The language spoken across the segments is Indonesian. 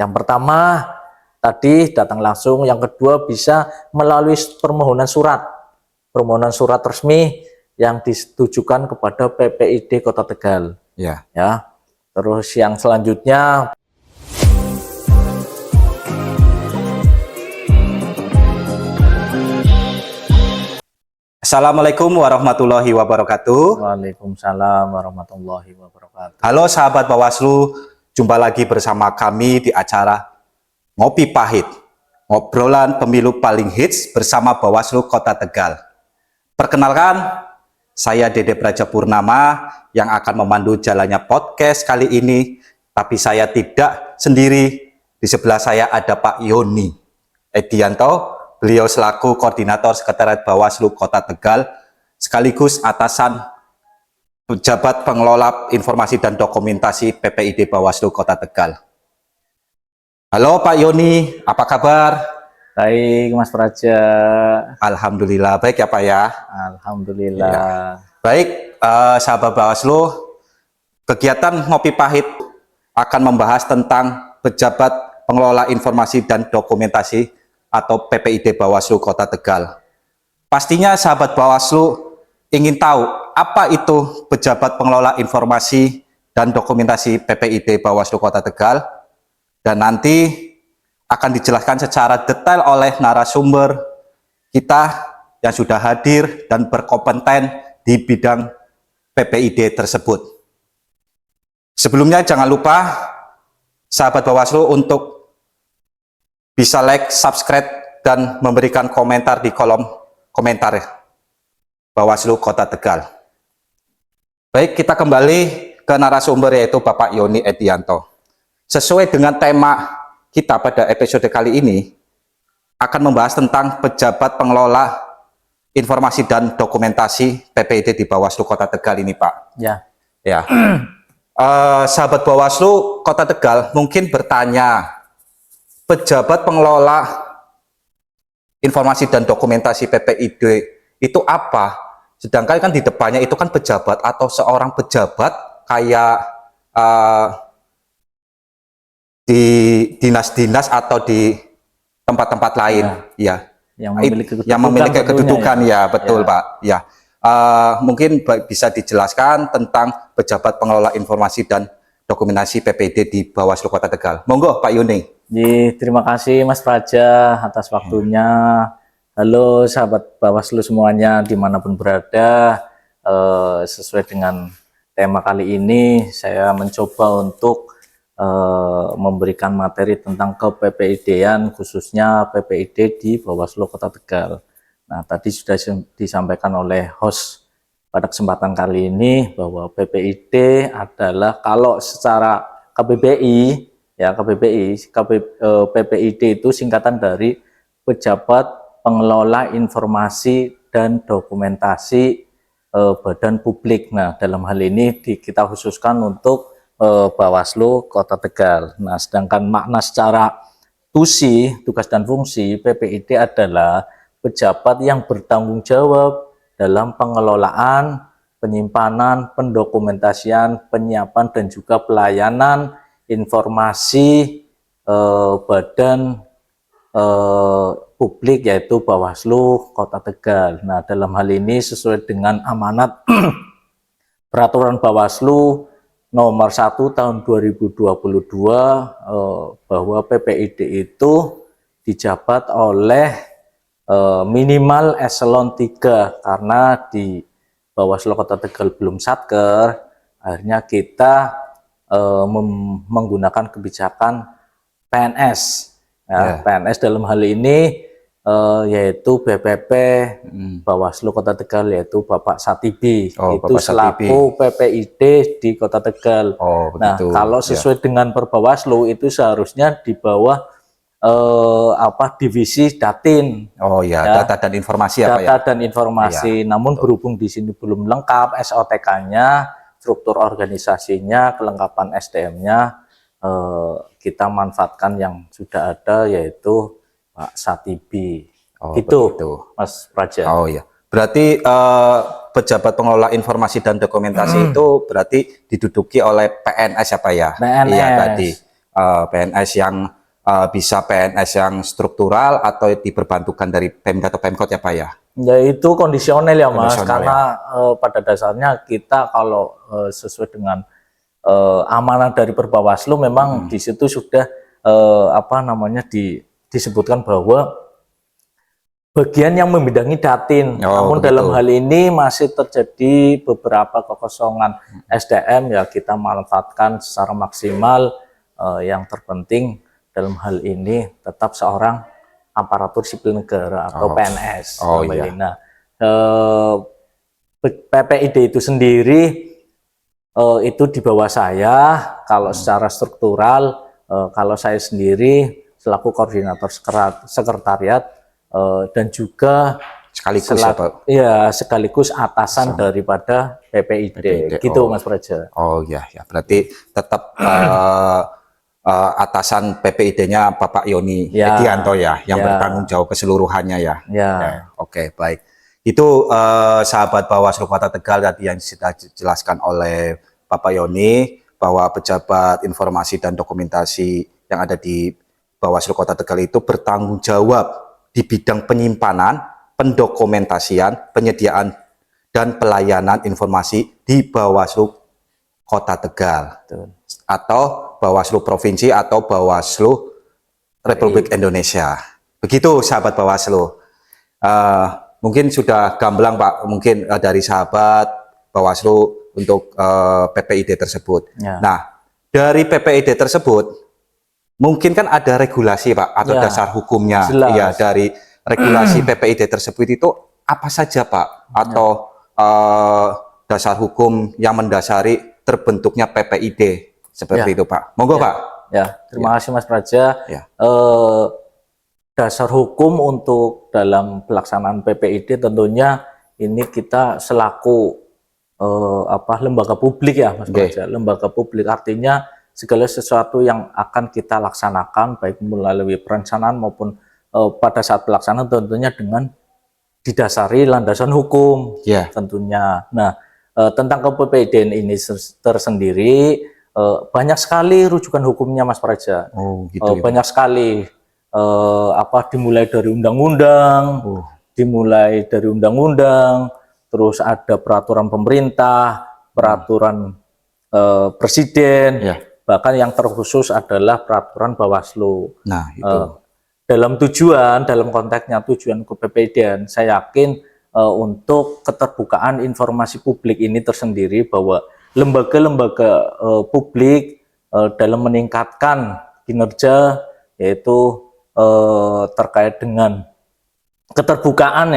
Yang pertama tadi datang langsung, yang kedua bisa melalui permohonan surat resmi yang ditujukan kepada PPID Kota Tegal. Ya. Ya. Terus yang selanjutnya Assalamualaikum warahmatullahi wabarakatuh. Waalaikumsalam warahmatullahi wabarakatuh. Halo sahabat Bawaslu, jumpa lagi bersama kami di acara Ngopi Pahit, ngobrolan pemilu paling hits bersama Bawaslu Kota Tegal. Perkenalkan, saya Dede Praja Purnama yang akan memandu jalannya podcast kali ini, tapi saya tidak sendiri. Di sebelah saya ada Pak Yoni Edianto. Beliau selaku Koordinator Sekretariat Bawaslu Kota Tegal, sekaligus atasan pejabat pengelola informasi dan dokumentasi PPID Bawaslu Kota Tegal. Halo Pak Yoni, apa kabar? Baik Mas Praja. Alhamdulillah, baik ya Pak ya? Alhamdulillah. Ya. Baik, sahabat Bawaslu, kegiatan Ngopi Pahit akan membahas tentang pejabat pengelola informasi dan dokumentasi atau PPID Bawaslu Kota Tegal. Pastinya sahabat Bawaslu ingin tahu apa itu pejabat pengelola informasi dan dokumentasi PPID Bawaslu Kota Tegal, dan nanti akan dijelaskan secara detail oleh narasumber kita yang sudah hadir dan berkompeten di bidang PPID tersebut. Sebelumnya jangan lupa sahabat Bawaslu untuk bisa like, subscribe, dan memberikan komentar di kolom komentar Bawaslu Kota Tegal. Baik, kita kembali ke narasumber yaitu Bapak Yoni Edianto. Sesuai dengan tema kita pada episode kali ini, akan membahas tentang pejabat pengelola informasi dan dokumentasi PPID di Bawaslu Kota Tegal ini, Pak. Ya. Ya. Sahabat Bawaslu Kota Tegal mungkin bertanya, pejabat pengelola informasi dan dokumentasi PPID itu apa? Sedangkan kan di depannya itu kan pejabat atau seorang pejabat kayak di dinas-dinas atau di tempat-tempat lain, ya. Yang memiliki kedudukan, ya, betul, ya. Pak. Ya. Mungkin bisa dijelaskan tentang pejabat pengelola informasi dan dokumentasi PPID di Bawaslu Kota Tegal. Monggo Pak Yuni. Terima kasih Mas Praja atas waktunya. Halo sahabat Bawaslu semuanya dimanapun berada. Sesuai dengan tema kali ini, saya mencoba untuk memberikan materi tentang ke-PPID-an, khususnya PPID di Bawaslu Kota Tegal. Nah, tadi sudah disampaikan oleh host pada kesempatan kali ini bahwa PPID adalah, kalau secara KBBI, ya, PPID itu singkatan dari pejabat pengelola informasi dan dokumentasi badan publik. Nah, dalam hal ini kita khususkan untuk Bawaslu Kota Tegal. Nah, sedangkan makna secara tugas dan fungsi, PPID adalah pejabat yang bertanggung jawab dalam pengelolaan, penyimpanan, pendokumentasian, penyiapan, dan juga pelayanan informasi badan publik yaitu Bawaslu Kota Tegal. Nah, dalam hal ini sesuai dengan amanat Peraturan Bawaslu nomor 1 tahun 2022 bahwa PPID itu dijabat oleh minimal eselon 3, karena di Bawaslu Kota Tegal belum satker, akhirnya kita menggunakan kebijakan PNS, ya, PNS dalam hal ini yaitu BPP Bawaslu Kota Tegal, yaitu Bapak Satibi, itu Bapak selaku PPID di Kota Tegal. Nah, kalau sesuai dengan Perbawaslu itu seharusnya di bawah divisi Datin. Ya, data dan informasi, data dan informasi. Namun berhubung di sini belum lengkap SOTK-nya, struktur organisasinya, kelengkapan SDM-nya, kita manfaatkan yang sudah ada, yaitu Pak Satibi. Itu Mas Praja. Ya. Berarti pejabat pengelola informasi dan dokumentasi itu berarti diduduki oleh PNS, ya Pak ya? PNS. Iya tadi. PNS yang bisa PNS yang struktural atau diperbantukan dari Pemda atau Pemkot ya Pak ya? Ya itu kondisional ya Mas, Kondisional, karena pada dasarnya kita kalau sesuai dengan amanah dari Perbawaslu memang di situ sudah apa namanya disebutkan bahwa bagian yang membidangi Datin. Namun begitu. dalam hal ini masih terjadi beberapa kekosongan SDM ya kita manfaatkan secara maksimal. Yang terpenting dalam hal ini tetap seorang aparatur sipil negara atau PNS. Iya. Nah, PPID itu sendiri itu di bawah saya. Kalau secara struktural, kalau saya sendiri selaku koordinator sekretariat dan juga Sekaligus ya Pak? Iya, sekaligus atasan daripada PPID. Gitu Mas Praja. Oh iya, ya berarti tetap atasan PPID-nya Bapak Yoni Edianto ya, yang bertanggung jawab keseluruhannya ya. Oke, baik. Itu sahabat Bawaslu Kota Tegal tadi yang sudah dijelaskan oleh Bapak Yoni, bahwa pejabat informasi dan dokumentasi yang ada di Bawaslu Kota Tegal itu bertanggung jawab di bidang penyimpanan, pendokumentasian, penyediaan, dan pelayanan informasi di Bawaslu Kota Tegal. Atau Bawaslu Provinsi atau Bawaslu Republik Indonesia. Begitu sahabat Bawaslu. Mungkin sudah gamblang Pak, mungkin dari sahabat Bawaslu untuk PPID tersebut. Nah, dari PPID tersebut mungkin kan ada regulasi Pak atau dasar hukumnya. Iya, dari regulasi PPID tersebut itu apa saja Pak? Atau dasar hukum yang mendasari terbentuknya PPID seperti itu Pak. Monggo Pak. Ya, terima kasih Mas Praja. Dasar hukum untuk dalam pelaksanaan PPID tentunya ini kita selaku lembaga publik ya Mas Praja. Lembaga publik artinya segala sesuatu yang akan kita laksanakan baik melalui perencanaan maupun pada saat pelaksanaan tentunya dengan didasari landasan hukum tentunya. Nah, tentang PPID ini tersendiri banyak sekali rujukan hukumnya Mas Praja. Banyak sekali dimulai dari undang-undang, terus ada peraturan pemerintah, peraturan presiden, bahkan yang terkhusus adalah peraturan Bawaslu. Nah, itu. Dalam konteksnya tujuan kepepaidan, saya yakin untuk keterbukaan informasi publik ini tersendiri bahwa lembaga-lembaga publik dalam meningkatkan kinerja yaitu terkait dengan keterbukaan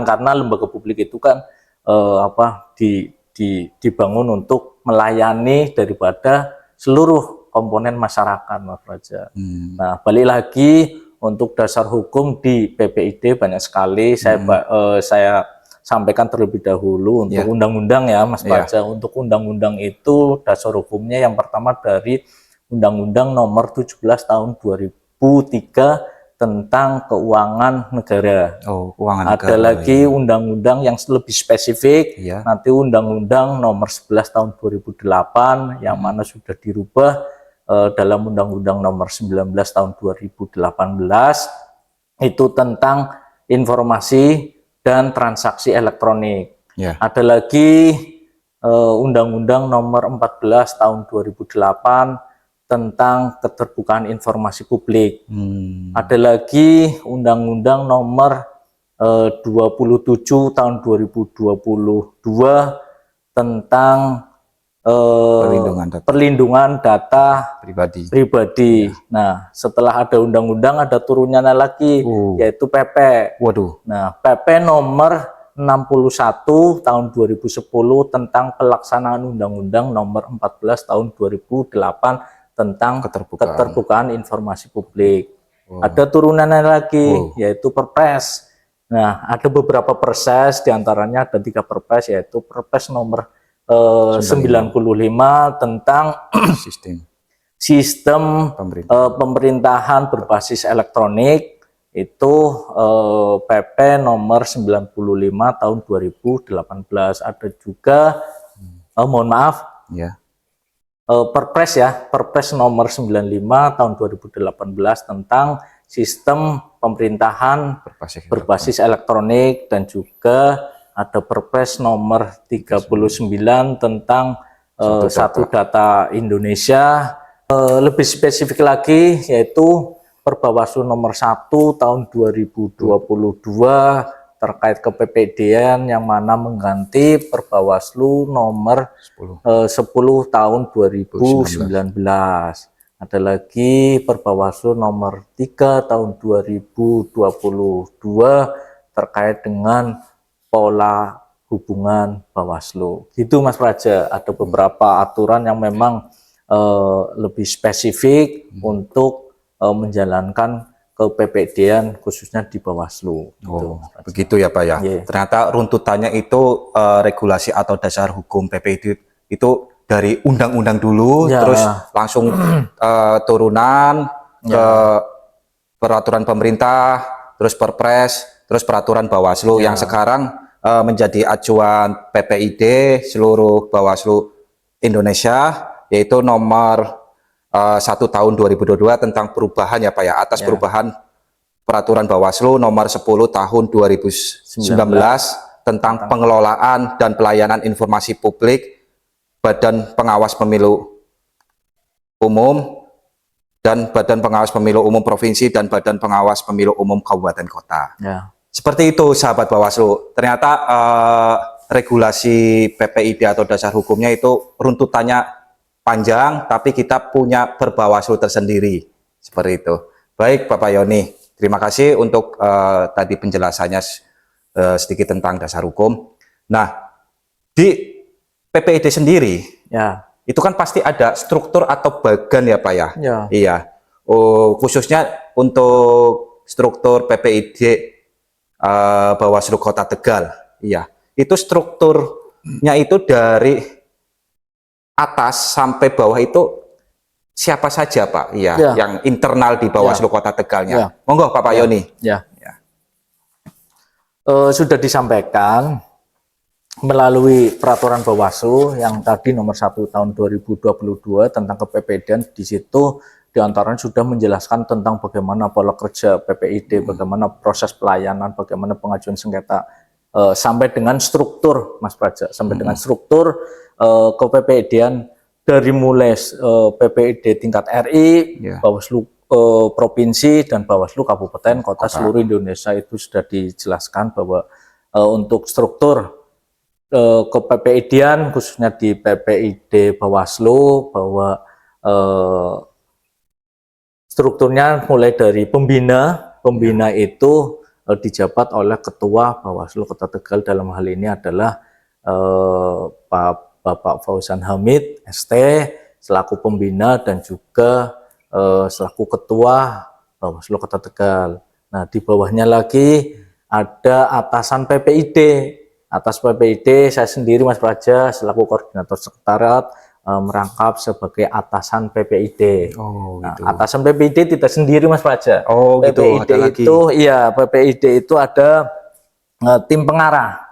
karena lembaga publik itu kan dibangun untuk melayani daripada seluruh komponen masyarakat Mas Praja. Nah, balik lagi untuk dasar hukum di PPID banyak sekali. Saya sampaikan terlebih dahulu untuk undang-undang ya Mas Praja. Untuk undang-undang itu dasar hukumnya yang pertama dari Undang-Undang Nomor 17 Tahun 2003 tentang keuangan negara. Ada lagi undang-undang yang lebih spesifik, nanti Undang-Undang Nomor 11 Tahun 2008 yang mana sudah dirubah dalam Undang-Undang Nomor 19 Tahun 2018 itu tentang informasi dan transaksi elektronik. Ada lagi Undang-Undang Nomor 14 Tahun 2008 tentang keterbukaan informasi publik. Ada lagi Undang-Undang Nomor 27 Tahun 2022 tentang perlindungan data pribadi. Nah, setelah ada undang-undang ada turunannya lagi yaitu PP. Nah, PP nomor 61 tahun 2010 tentang pelaksanaan Undang-Undang Nomor 14 tahun 2008 tentang keterbukaan informasi publik. Ada turunannya lagi yaitu Perpres. Nah, ada beberapa perpres, diantaranya ada 3 perpres yaitu Perpres nomor 95 tentang sistem pemerintahan berbasis elektronik, itu PP nomor 95 tahun 2018. Ada juga mohon maaf Perpres ya, Perpres nomor 95 tahun 2018 tentang sistem pemerintahan berbasis elektronik, dan juga ada Perpres nomor 39 tentang satu data Indonesia. Lebih spesifik lagi yaitu Perbawaslu nomor 1 tahun 2022 terkait kePPD-an, yang mana mengganti Perbawaslu nomor 10 tahun 2019. Ada lagi Perbawaslu nomor 3 tahun 2022 terkait dengan pola hubungan Bawaslu. Gitu Mas Praja, ada beberapa aturan yang memang lebih spesifik untuk menjalankan kePPD-an khususnya di Bawaslu. Gitu, begitu ya Pak ya. Yeah. Ternyata runtutannya itu regulasi atau dasar hukum PPID itu dari undang-undang dulu, terus langsung turunan ke peraturan pemerintah, terus Perpres, terus peraturan Bawaslu yang sekarang menjadi acuan PPID seluruh Bawaslu Indonesia, yaitu nomor 1 tahun 2022 tentang perubahan ya Pak ya, atas perubahan peraturan Bawaslu nomor 10 tahun 2019 tentang pengelolaan dan pelayanan informasi publik, Badan Pengawas Pemilu Umum, dan Badan Pengawas Pemilu Umum Provinsi, dan Badan Pengawas Pemilu Umum Kabupaten Kota. Seperti itu sahabat Bawaslu. Ternyata regulasi PPID atau dasar hukumnya itu runtutannya panjang, tapi kita punya Perbawaslu tersendiri. Seperti itu. Baik Bapak Yoni, terima kasih untuk tadi penjelasannya sedikit tentang dasar hukum. Nah, di PPID sendiri, itu kan pasti ada struktur atau bagan ya Pak ya? Iya. Khususnya untuk struktur PPID Bawaslu Kota Tegal. Iya. Itu strukturnya itu dari atas sampai bawah itu siapa saja Pak? Iya, yang internal di Bawaslu Kota Tegalnya. Monggo Pak Yoni. Sudah disampaikan melalui peraturan Bawaslu yang tadi nomor 1 tahun 2022 tentang kePPD-an. Di situ diantaranya sudah menjelaskan tentang bagaimana pola kerja PPID, bagaimana proses pelayanan, bagaimana pengajuan sengketa, sampai dengan struktur Mas Praja, sampai dengan struktur kePPD-an dari mulai PPID tingkat RI, Bawaslu provinsi, dan Bawaslu kabupaten kota seluruh Indonesia. Itu sudah dijelaskan bahwa untuk struktur kePPID-an khususnya di PPID Bawaslu, bahwa strukturnya mulai dari pembina itu dijabat oleh Ketua Bawaslu Kota Tegal, dalam hal ini adalah Bapak Fauzan Hamid ST selaku pembina dan juga selaku Ketua Bawaslu Kota Tegal. Nah, di bawahnya lagi ada atasan PPID. Atas PPID saya sendiri Mas Praja selaku koordinator sekretariat merangkap sebagai atasan PPID. Nah, atasan PPID tidak sendiri Mas Praja. PPID itu iya, PPID itu ada tim pengarah.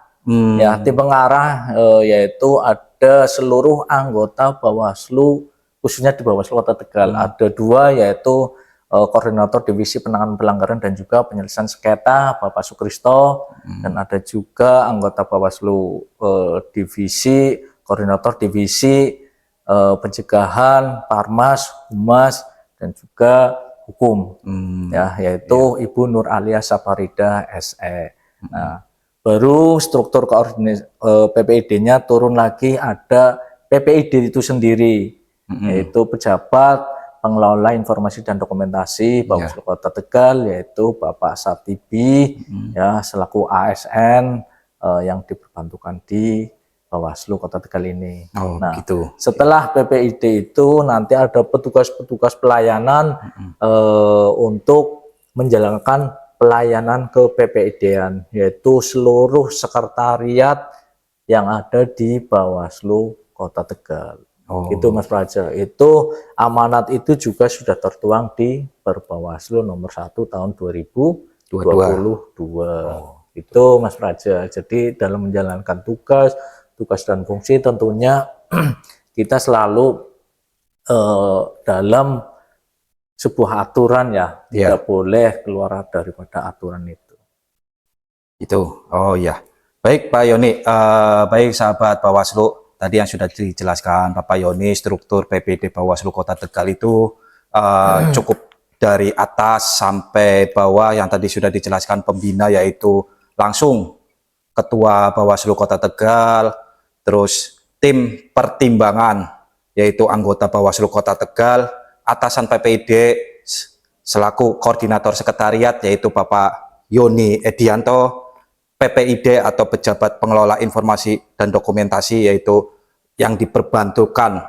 Ya, tim pengarah yaitu ada seluruh anggota Bawaslu khususnya di Bawaslu Kota Tegal. Ada 2, yaitu Koordinator Divisi Penanganan Pelanggaran dan juga Penyelesaian Sengketa Bapak Sukristo, dan ada juga anggota Bawaslu Koordinator Divisi Pencegahan, Parmas, Humas, dan juga Hukum, yaitu Ibu Nur Alia Saparida SE. Nah, baru struktur koordinasi PPID-nya turun lagi, ada PPID itu sendiri, yaitu pejabat pengelola informasi dan dokumentasi Bawaslu Kota Tegal, yaitu Bapak Satibi ya selaku ASN yang diperbantukan di Bawaslu Kota Tegal ini. Setelah PPID itu nanti ada petugas-petugas pelayanan untuk menjalankan pelayanan ke PPID-an, yaitu seluruh sekretariat yang ada di Bawaslu Kota Tegal. Itu Mas Praja. Itu amanat itu juga sudah tertuang di Perbawaslu nomor 1 tahun 2022. Itu Mas Praja. Jadi dalam menjalankan tugas dan fungsi tentunya kita selalu dalam sebuah aturan ya, Ya. tidak boleh keluar daripada aturan itu. Itu, oh ya. Baik Pak Yoni, baik sahabat Bawaslu, tadi yang sudah dijelaskan Bapak Yoni, struktur PPD Bawaslu Kota Tegal itu cukup dari atas sampai bawah yang tadi sudah dijelaskan pembina, yaitu langsung Ketua Bawaslu Kota Tegal, terus tim pertimbangan, yaitu anggota Bawaslu Kota Tegal, atasan PPID selaku koordinator sekretariat, yaitu Bapak Yoni Edianto, PPID atau pejabat pengelola informasi dan dokumentasi, yaitu yang diperbantukan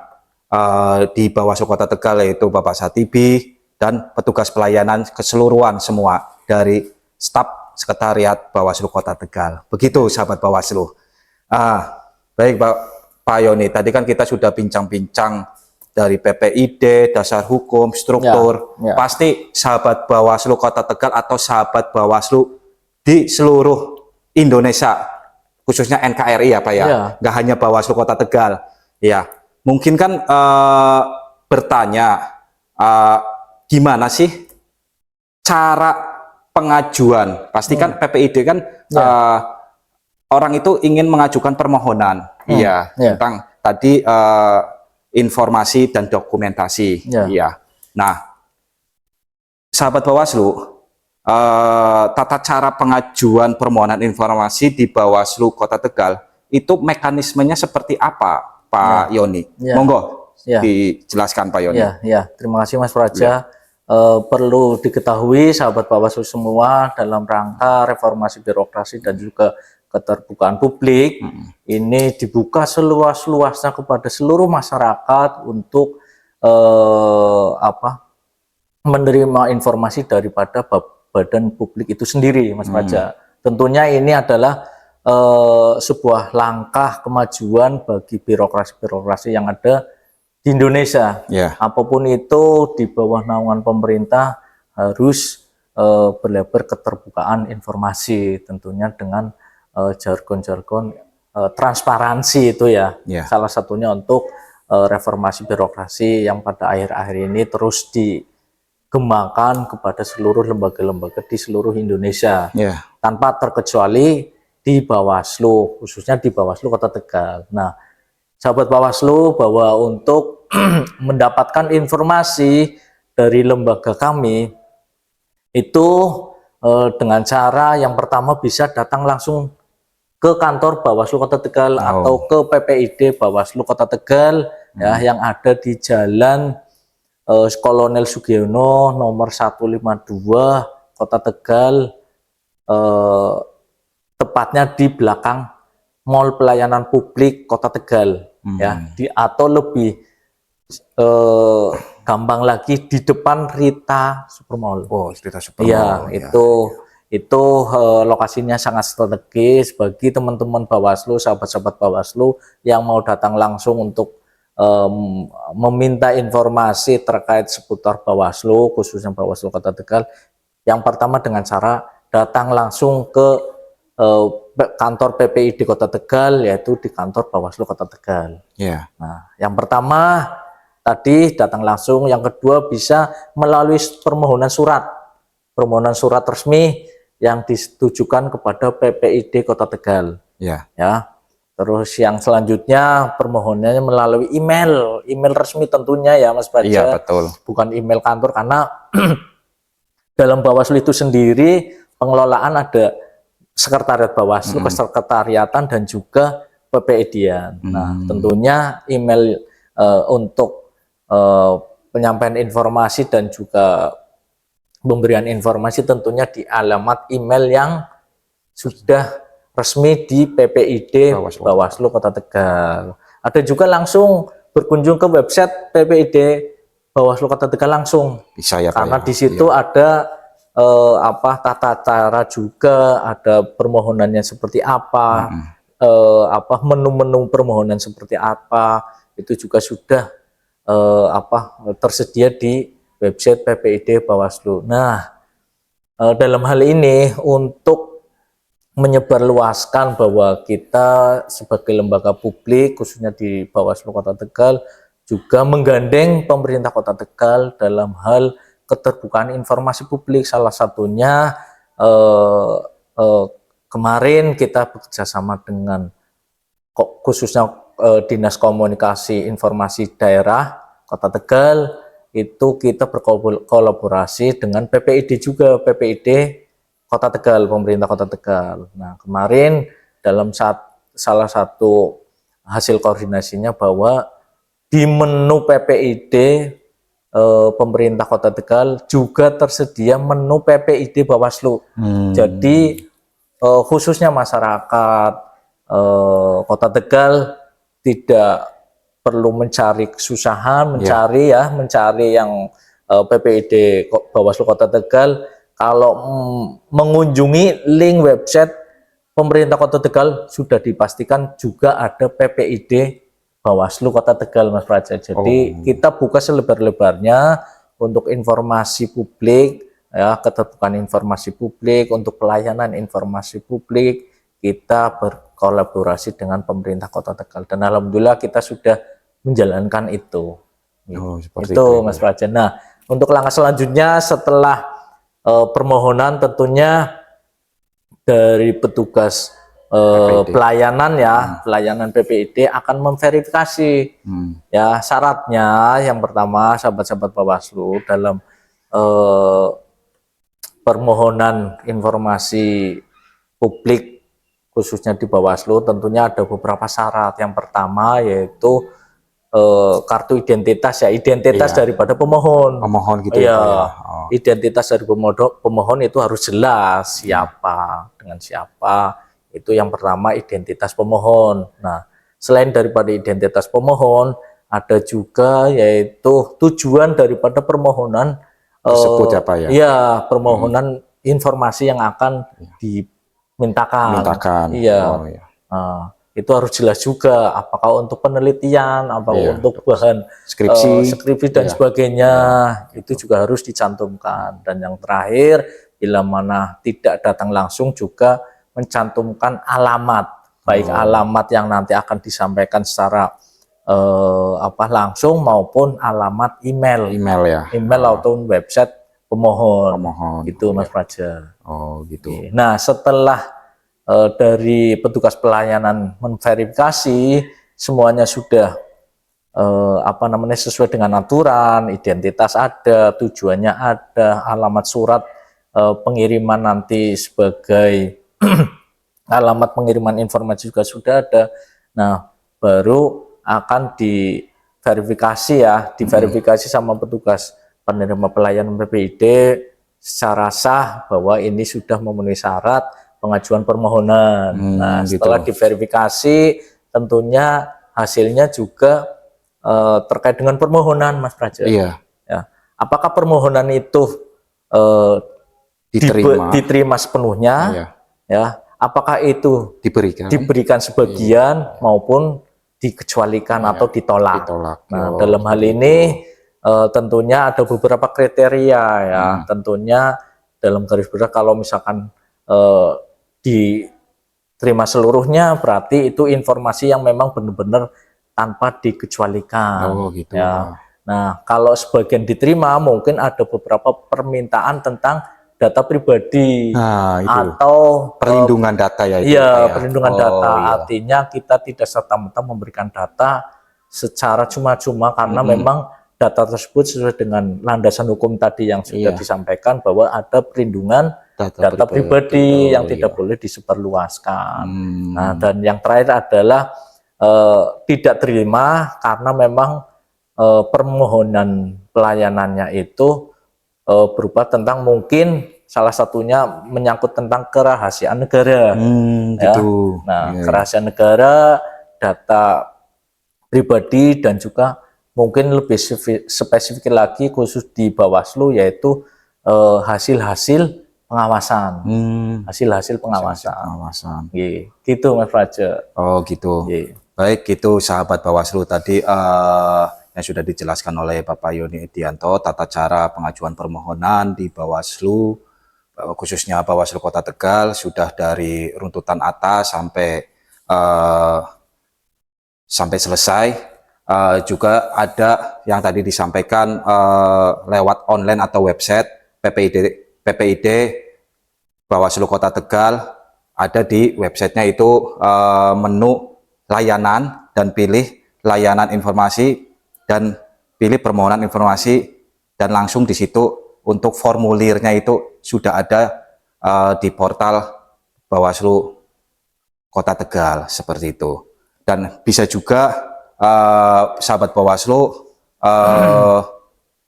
di Bawaslu Kota Tegal, yaitu Bapak Satibi, dan petugas pelayanan keseluruhan semua dari staf sekretariat Bawaslu Kota Tegal. Begitu sahabat Bawaslu. Baik Pak Yoni, tadi kan kita sudah bincang-bincang dari PPID, dasar hukum, struktur. Ya. Pasti sahabat Bawaslu Kota Tegal atau sahabat Bawaslu di seluruh Indonesia, khususnya NKRI ya Pak ya, nggak hanya Bawaslu Kota Tegal. Ya, mungkin kan bertanya, gimana sih cara pengajuan? Pastikan PPID kan orang itu ingin mengajukan permohonan, tentang tadi informasi dan dokumentasi, Nah, sahabat Bawaslu, tata cara pengajuan permohonan informasi di Bawaslu Kota Tegal itu mekanismenya seperti apa, Pak Yoni? Monggo dijelaskan Pak Yoni. Terima kasih Mas Praja. Perlu diketahui sahabat Bawaslu semua, dalam rangka reformasi birokrasi dan juga keterbukaan publik, ini dibuka seluas-luasnya kepada seluruh masyarakat untuk menerima informasi daripada badan publik itu sendiri, Mas Praja. Tentunya ini adalah sebuah langkah kemajuan bagi birokrasi-birokrasi yang ada di Indonesia. Apapun itu di bawah naungan pemerintah harus berlebar keterbukaan informasi, tentunya dengan jargon-jargon transparansi itu ya. Salah satunya untuk reformasi birokrasi yang pada akhir-akhir ini terus dikembangkan kepada seluruh lembaga-lembaga di seluruh Indonesia, tanpa terkecuali di Bawaslu, khususnya di Bawaslu Kota Tegal. Nah, sahabat Bawaslu, bahwa untuk mendapatkan informasi dari lembaga kami itu dengan cara yang pertama bisa datang langsung ke kantor Bawaslu Kota Tegal atau ke PPID Bawaslu Kota Tegal ya, yang ada di Jalan Kolonel Sugiono nomor 152 Kota Tegal, tepatnya di belakang Mall Pelayanan Publik Kota Tegal, atau lebih gampang lagi di depan Rita Supermall. Rita Supermall. Itu lokasinya sangat strategis bagi teman-teman Bawaslu, sahabat-sahabat Bawaslu yang mau datang langsung untuk meminta informasi terkait seputar Bawaslu, khususnya Bawaslu Kota Tegal. Yang pertama dengan cara datang langsung ke kantor PPID Kota Tegal, yaitu di kantor Bawaslu Kota Tegal. Nah, yang pertama tadi datang langsung, yang kedua bisa melalui permohonan surat resmi yang ditujukan kepada PPID Kota Tegal. Terus yang selanjutnya permohonannya melalui email resmi tentunya ya Mas Praja. Bukan email kantor, karena dalam Bawaslu itu sendiri pengelolaan ada sekretariat Bawaslu, kesekretariatan, dan juga PPID-an. Nah, tentunya email untuk penyampaian informasi dan juga pemberian informasi tentunya di alamat email yang sudah resmi di PPID Bawaslu Kota Tegal. Ada juga langsung berkunjung ke website PPID Bawaslu Kota Tegal langsung. Bisa ya, karena di situ ada tata cara juga, ada permohonannya seperti apa, menu-menu permohonan seperti apa, itu juga sudah tersedia di website PPID Bawaslu. Nah, dalam hal ini untuk menyebarluaskan bahwa kita sebagai lembaga publik, khususnya di Bawaslu Kota Tegal, juga menggandeng pemerintah Kota Tegal dalam hal keterbukaan informasi publik. Salah satunya kemarin kita bekerjasama dengan khususnya Dinas Komunikasi Informasi Daerah Kota Tegal, itu kita berkolaborasi dengan PPID juga, PPID Kota Tegal, pemerintah Kota Tegal. Nah, kemarin dalam salah satu hasil koordinasinya bahwa di menu PPID pemerintah Kota Tegal juga tersedia menu PPID Bawaslu. Jadi khususnya masyarakat Kota Tegal tidak perlu mencari kesusahan, mencari yang PPID Bawaslu Kota Tegal. Kalau mengunjungi link website pemerintah Kota Tegal sudah dipastikan juga ada PPID Bawaslu Kota Tegal, Mas Praja. Jadi kita buka selebar-lebarnya untuk informasi publik, ya, keterbukaan informasi publik, untuk pelayanan informasi publik. Kita berkolaborasi dengan pemerintah Kota Tegal dan alhamdulillah kita sudah menjalankan itu. Seperti itu Mas Praja. Nah, untuk langkah selanjutnya setelah permohonan tentunya dari petugas pelayanan pelayanan PPID akan memverifikasi ya syaratnya. Yang pertama, sahabat-sahabat Bawaslu, dalam permohonan informasi publik khususnya di Bawaslu tentunya ada beberapa syarat. Yang pertama yaitu kartu identitas, ya, identitas daripada pemohon. Gitu ya. Identitas dari pemohon itu harus jelas siapa dengan siapa. Itu yang pertama, identitas pemohon. Nah, selain daripada identitas pemohon, ada juga yaitu tujuan daripada permohonan tersebut apa ya? Iya, permohonan informasi yang akan dimintakan. Itu harus jelas juga, apakah untuk penelitian, apakah untuk bahan skripsi dan sebagainya, itu juga harus dicantumkan. Dan yang terakhir, bila mana tidak datang langsung juga mencantumkan alamat, baik alamat yang nanti akan disampaikan secara langsung maupun alamat email atau website pemohon. Gitu, Mas Praja. Gitu. Nah, setelah dari petugas pelayanan memverifikasi semuanya sudah sesuai dengan aturan, identitas ada, tujuannya ada, alamat surat pengiriman nanti sebagai alamat pengiriman informasi juga sudah ada. Nah, baru akan diverifikasi sama petugas penerima pelayanan PPID secara sah bahwa ini sudah memenuhi syarat pengajuan permohonan. Nah, setelah diverifikasi tentunya hasilnya juga terkait dengan permohonan, Mas Praja. Ya. Apakah permohonan itu diterima sepenuhnya? Ya. Apakah itu diberikan sebagian maupun dikecualikan atau ditolak? Nah, dalam hal ini tentunya ada beberapa kriteria, ya. Tentunya dalam garis besar kalau misalkan diterima seluruhnya berarti itu informasi yang memang benar-benar tanpa dikecualikan. Gitu. Ya. Nah, kalau sebagian diterima mungkin ada beberapa permintaan tentang data pribadi atau perlindungan data ya. Perlindungan data. Artinya kita tidak serta-merta memberikan data secara cuma-cuma karena memang data tersebut sesuai dengan landasan hukum tadi yang sudah disampaikan bahwa ada perlindungan data pribadi yang tidak boleh disebarluaskan. Nah, dan yang terakhir adalah tidak terima karena memang permohonan pelayanannya itu berupa tentang mungkin salah satunya menyangkut tentang kerahasiaan negara. Gitu. Kerahasiaan negara, data pribadi, dan juga mungkin lebih spesifik lagi khusus di Bawaslu yaitu hasil-hasil pengawasan. Hasil-hasil pengawasan. Gitu, Mas Praja. Gitu. Baik, gitu sahabat Bawaslu tadi yang sudah dijelaskan oleh Bapak Yoni Edianto tata cara pengajuan permohonan di Bawaslu, khususnya Bawaslu Kota Tegal, sudah dari runtutan atas sampai selesai. Juga ada yang tadi disampaikan lewat online atau website PPID Bawaslu Kota Tegal. Ada di websitenya itu menu layanan dan pilih layanan informasi dan pilih permohonan informasi, dan langsung di situ untuk formulirnya itu sudah ada di portal Bawaslu Kota Tegal seperti itu. Dan bisa juga sahabat Bawaslu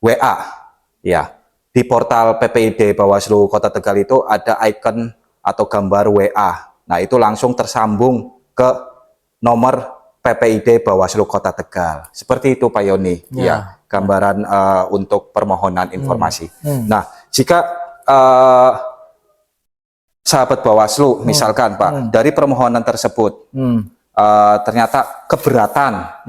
WA ya, di portal PPID Bawaslu Kota Tegal itu ada icon atau gambar WA. Nah, itu langsung tersambung ke nomor PPID Bawaslu Kota Tegal. Seperti itu Pak Yoni ya, gambaran untuk permohonan informasi. Nah, jika sahabat Bawaslu misalkan Pak, dari permohonan tersebut ternyata keberatan,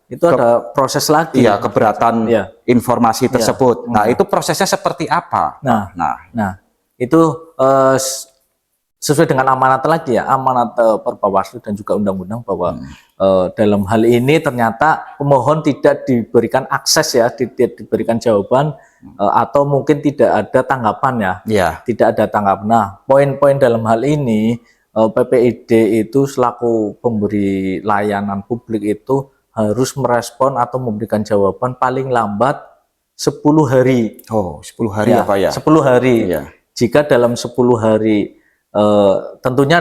itu ada proses lagi. Iya, keberatan informasi tersebut. Nah, itu prosesnya seperti apa? Nah, itu sesuai dengan amanat lagi ya, amanat Perbawaslu dan juga undang-undang bahwa dalam hal ini ternyata pemohon tidak diberikan akses ya, tidak diberikan jawaban atau mungkin tidak ada tanggapan ya, tidak ada tanggapan. Nah, poin-poin dalam hal ini PPID itu selaku pemberi layanan publik itu harus merespon atau memberikan jawaban paling lambat 10 hari. Oh, 10 hari ya Pak ya? 10 hari. Jika dalam 10 hari, tentunya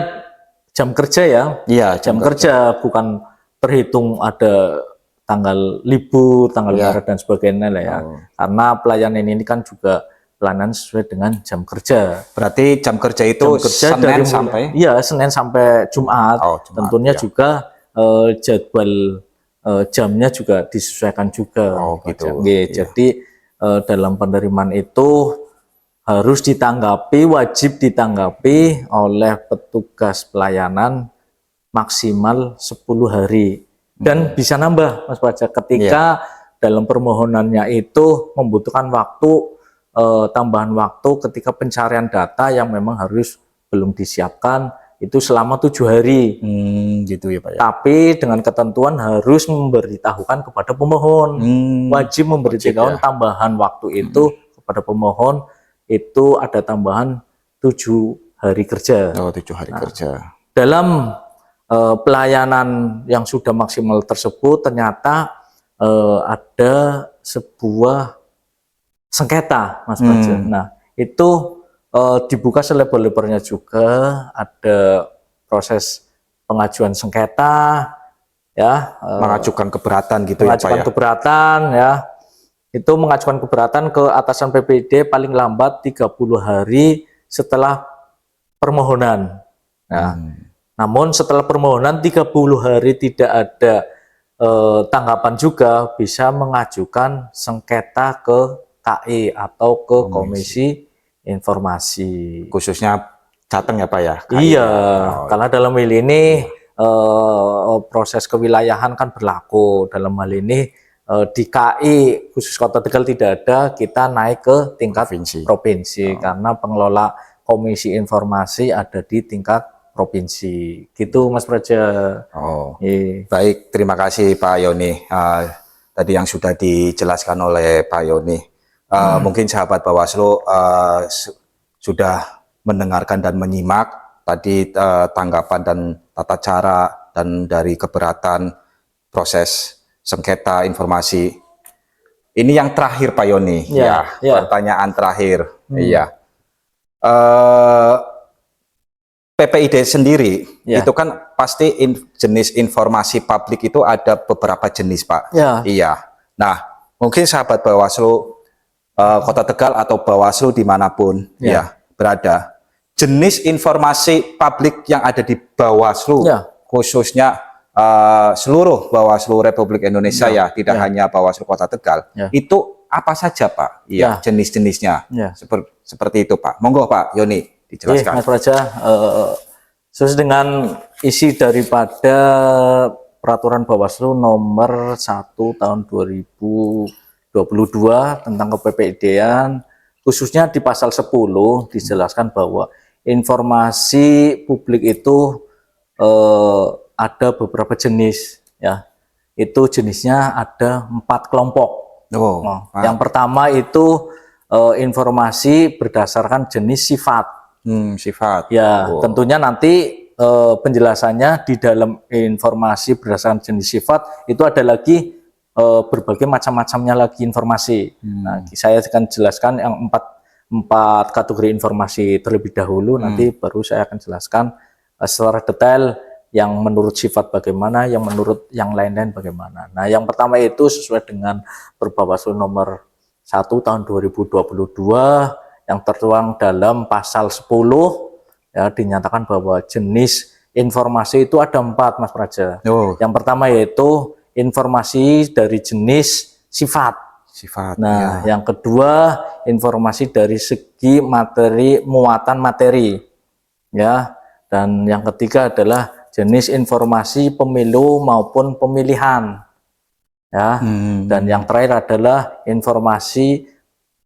jam kerja ya, jam kerja, bukan terhitung ada tanggal libur, tanggal merah dan sebagainya lah ya. Karena pelayanan ini kan juga pelayanan sesuai dengan jam kerja. Berarti jam kerja itu Senin sampai? Iya, Senin sampai Jumat. Tentunya juga jadwal jamnya juga disesuaikan juga. Gitu. Jadi dalam penerimaan itu harus ditanggapi, wajib ditanggapi oleh petugas pelayanan maksimal 10 hari. Dan bisa nambah Mas Praja ketika dalam permohonannya itu membutuhkan waktu, tambahan waktu ketika pencarian data yang memang harus belum disiapkan itu selama 7 hari. Gitu ya Pak ya. Tapi dengan ketentuan harus memberitahukan kepada pemohon, wajib memberitahukan tambahan waktu itu kepada pemohon, itu ada tambahan 7 hari kerja. 7 hari kerja. Dalam pelayanan yang sudah maksimal tersebut ternyata ada sebuah sengketa Mas Praja. Nah, itu dibuka selebar-lebarnya juga, ada proses pengajuan sengketa ya, mengajukan keberatan gitu ya Pak ya. Mengajukan keberatan ya. Itu mengajukan keberatan ke atasan PPID paling lambat 30 hari setelah permohonan. Nah, namun setelah permohonan 30 hari tidak ada tanggapan juga, bisa mengajukan sengketa ke KI atau ke Komisi Informasi. Khususnya Jateng ya Pak ya? Iya, karena dalam hal ini proses kewilayahan kan berlaku. Dalam hal ini di KI khusus Kota Tegal tidak ada, kita naik ke tingkat provinsi karena pengelola Komisi Informasi ada di tingkat provinsi. Gitu Mas Praja. Baik, terima kasih Pak Yoni. Tadi yang sudah dijelaskan oleh Pak Yoni. Mungkin sahabat Bawaslu sudah mendengarkan dan menyimak tadi tanggapan dan tata cara dan dari keberatan proses sengketa informasi. Ini yang terakhir Pak Yoni, pertanyaan terakhir. PPID sendiri itu kan pasti jenis informasi publik itu ada beberapa jenis Pak. Nah, mungkin sahabat Bawaslu Kota Tegal atau Bawaslu dimanapun berada, jenis informasi publik yang ada di Bawaslu khususnya seluruh Bawaslu Republik Indonesia tidak hanya Bawaslu Kota Tegal, itu apa saja Pak? Jenis-jenisnya seperti itu Pak. Monggo Pak Yoni dijelaskan. Mas Praja, sesuai dengan isi daripada Peraturan Bawaslu nomor 1 tahun 2022 tentang kepPID-an, khususnya di pasal 10 dijelaskan bahwa informasi publik itu ada beberapa jenis ya. itu jenisnya ada 4 kelompok. Oh, Nah, yang pertama itu informasi berdasarkan jenis sifat. sifat. Ya, Oh. tentunya nanti penjelasannya di dalam informasi berdasarkan jenis sifat itu ada lagi berbagai macam-macamnya lagi informasi. Nah, saya akan jelaskan yang empat kategori informasi terlebih dahulu. Nanti baru saya akan jelaskan secara detail yang menurut sifat bagaimana, yang menurut yang lain-lain bagaimana. Nah, yang pertama itu sesuai dengan Perbawaslu nomor 1 tahun 2022 yang tertuang dalam pasal 10, ya, dinyatakan bahwa jenis informasi itu ada 4, Mas Praja. Oh, Yang pertama yaitu informasi dari jenis sifat. sifat. Nah, yang kedua informasi dari segi materi, muatan materi, ya. Dan yang ketiga adalah jenis informasi pemilu maupun pemilihan, ya. Dan yang terakhir adalah informasi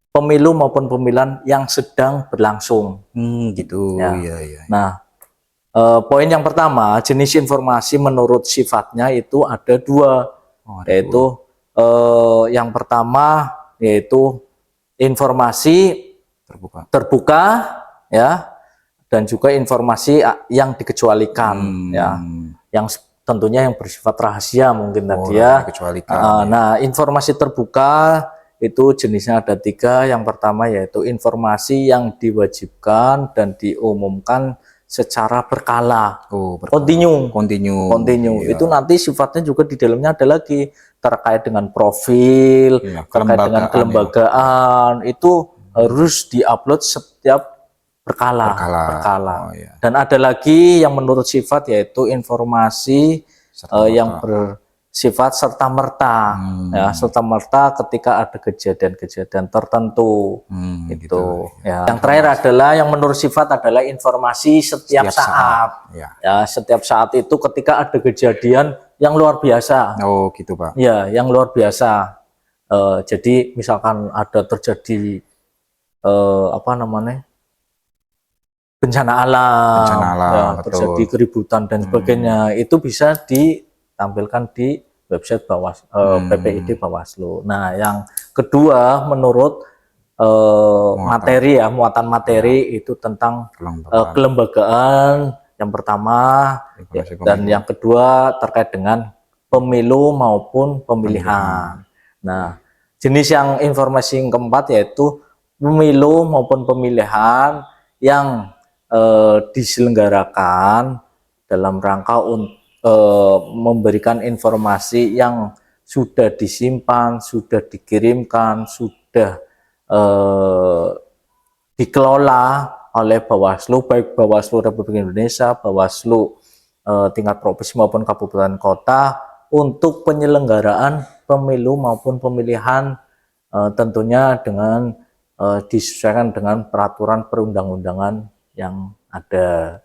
pemilu maupun pemilihan yang sedang berlangsung. Gitu. Ya. Iya. Nah, poin yang pertama, jenis informasi menurut sifatnya itu ada 2, yaitu yang pertama yaitu informasi terbuka, ya, dan juga informasi yang dikecualikan, ya, yang tentunya yang bersifat rahasia mungkin tadi ya. Nah, informasi terbuka itu jenisnya ada 3. Yang pertama yaitu informasi yang diwajibkan dan diumumkan secara berkala, kontinu. Iya. Itu nanti sifatnya juga di dalamnya ada lagi terkait dengan profil, terkait dengan kelembagaan, itu harus diupload setiap berkala. Oh, iya. Dan ada lagi yang menurut sifat yaitu informasi yang bersifat serta-merta, ya, serta-merta ketika ada kejadian-kejadian tertentu, gitu. Ya. Yang terakhir adalah yang menurut sifat adalah informasi setiap saat. Ya, setiap saat itu ketika ada kejadian yang luar biasa. Oh, gitu, Pak. Ya, yang luar biasa. Jadi misalkan ada terjadi bencana alam, ya, terjadi keributan dan sebagainya, itu bisa ditampilkan di website PPID Bawaslu. Nah, yang kedua menurut muatan materi itu tentang kelembagaan yang pertama, dan yang kedua terkait dengan pemilu maupun pemilihan. Nah, jenis yang informasi yang keempat yaitu pemilu maupun pemilihan yang diselenggarakan dalam rangka untuk memberikan informasi yang sudah disimpan, sudah dikirimkan, sudah dikelola oleh Bawaslu, baik Bawaslu Republik Indonesia, Bawaslu tingkat provinsi maupun kabupaten kota, untuk penyelenggaraan pemilu maupun pemilihan, tentunya dengan disesuaikan dengan peraturan perundang-undangan yang ada.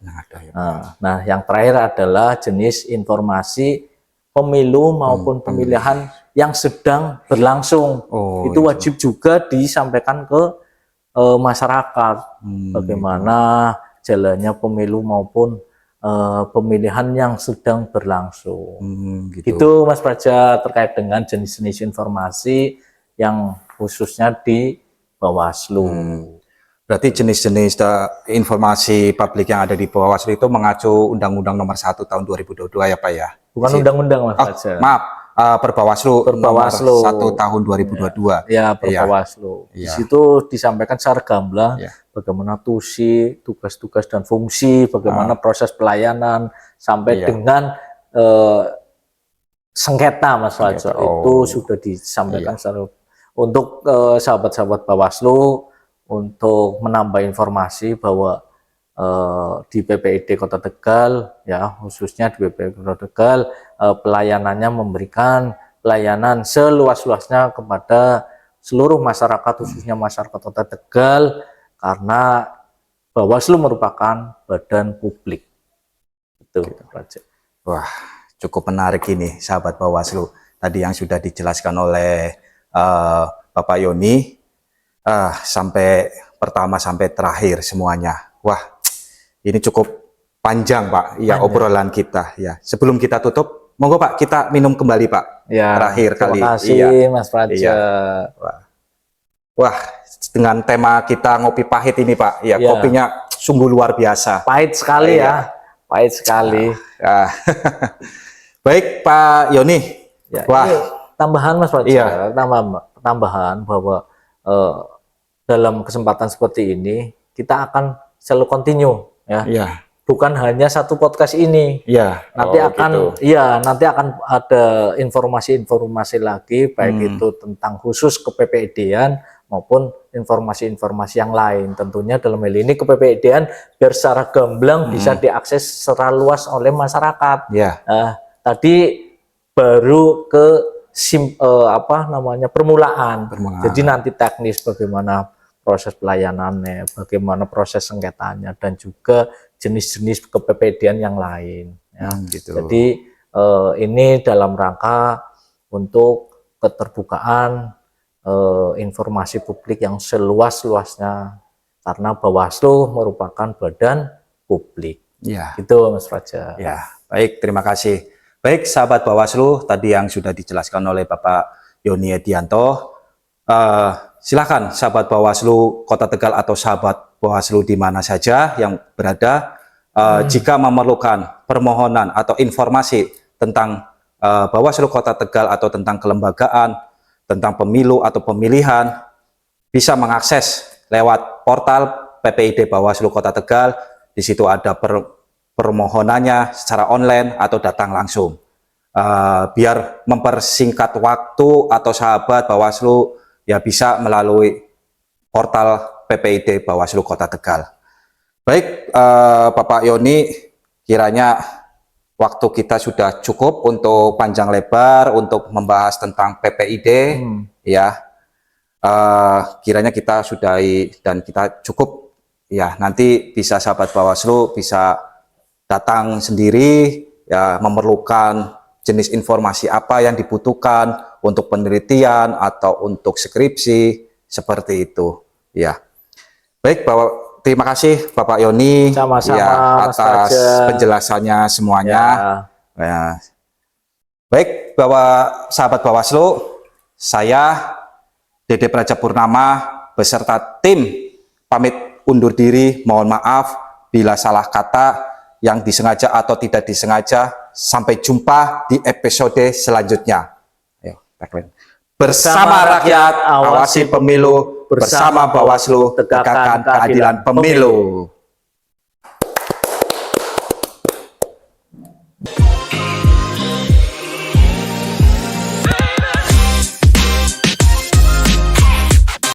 Nah, yang terakhir adalah jenis informasi pemilu maupun pemilihan yang sedang berlangsung. Itu wajib juga disampaikan ke masyarakat, bagaimana jalannya pemilu maupun pemilihan yang sedang berlangsung. Gitu, Mas Praja, terkait dengan jenis-jenis informasi yang khususnya di Bawaslu. Berarti jenis-jenis informasi publik yang ada di Bawaslu itu mengacu Undang-Undang Nomor 1 Tahun 2022 ya, Pak ya? Bukan undang-undang, Mas Praja. Maaf, Perbawaslu Nomor 1 Tahun 2022. Ya, Perbawaslu. Di situ disampaikan secara gamblang bagaimana tugas-tugas dan fungsi, bagaimana proses pelayanan sampai dengan sengketa, Mas Praja. Itu sudah disampaikan secara untuk sahabat-sahabat Bawaslu, untuk menambah informasi bahwa di PPID Kota Tegal, ya, khususnya di PPID Kota Tegal, pelayanannya memberikan pelayanan seluas-luasnya kepada seluruh masyarakat, khususnya masyarakat Kota Tegal, karena Bawaslu merupakan badan publik. Itu, wah, cukup menarik ini, sahabat Bawaslu. Tadi yang sudah dijelaskan oleh Bapak Yoni, sampai pertama sampai terakhir semuanya. Wah, ini cukup panjang, Pak. Ya, obrolan kita. Ya, sebelum kita tutup, Monggo Pak, kita minum kembali Pak. Ya, Terakhir kali. terima kasih Iya. Mas Praja. Iya. Wah, dengan tema kita ngopi pahit ini Pak, ya Iya. kopinya sungguh luar biasa. Pahit sekali ya, pahit sekali. Ah. Baik Pak Yoni. Ya, Wah, ini tambahan Mas Praja, Iya. tambahan bahwa dalam kesempatan seperti ini kita akan selalu continue ya. iya, Bukan hanya satu podcast ini. iya. Nanti Oh, akan gitu. iya, nanti akan ada informasi-informasi lagi baik itu tentang khusus ke PPID-an maupun informasi-informasi yang lain. Tentunya dalam hal ini ke PPID-an biar secara gamblang bisa diakses secara luas oleh masyarakat. Iya. Tadi baru ke permulaan. Permulaan. Jadi nanti teknis bagaimana proses pelayanannya, bagaimana proses sengketanya, dan juga jenis-jenis kepepedian yang lain. Ya. Gitu. Jadi ini dalam rangka untuk keterbukaan informasi publik yang seluas-luasnya, karena Bawaslu merupakan badan publik. Iya. Gitu Mas Praja. Ya, baik, terima kasih. Baik, sahabat Bawaslu, tadi yang sudah dijelaskan oleh Bapak Yoni Edianto. Silakan sahabat Bawaslu Kota Tegal atau sahabat Bawaslu di mana saja yang berada, jika memerlukan permohonan atau informasi tentang Bawaslu Kota Tegal atau tentang kelembagaan, tentang pemilu atau pemilihan, bisa mengakses lewat portal PPID Bawaslu Kota Tegal. Di situ ada permohonannya secara online atau datang langsung. Biar mempersingkat waktu atau sahabat Bawaslu ya bisa melalui portal PPID Bawaslu Kota Tegal. Baik, Bapak Yoni, kiranya waktu kita sudah cukup untuk panjang lebar untuk membahas tentang PPID, ya. Kiranya kita sudahi dan kita cukup, ya. Nanti bisa sahabat Bawaslu bisa datang sendiri, ya, memerlukan jenis informasi apa yang dibutuhkan untuk penelitian atau untuk skripsi, seperti itu, ya. Baik, terima kasih Bapak Yoni, Sama-sama, ya, Mas atas Praja. penjelasannya semuanya. Ya. Baik, sahabat Bawaslu, saya Dede Praja Purnama beserta tim pamit undur diri. Mohon maaf bila salah kata yang disengaja atau tidak disengaja. Sampai jumpa di episode selanjutnya. Ayo, bersama rakyat, awasi pemilu. Bersama Bawaslu, tegakkan keadilan pemilu.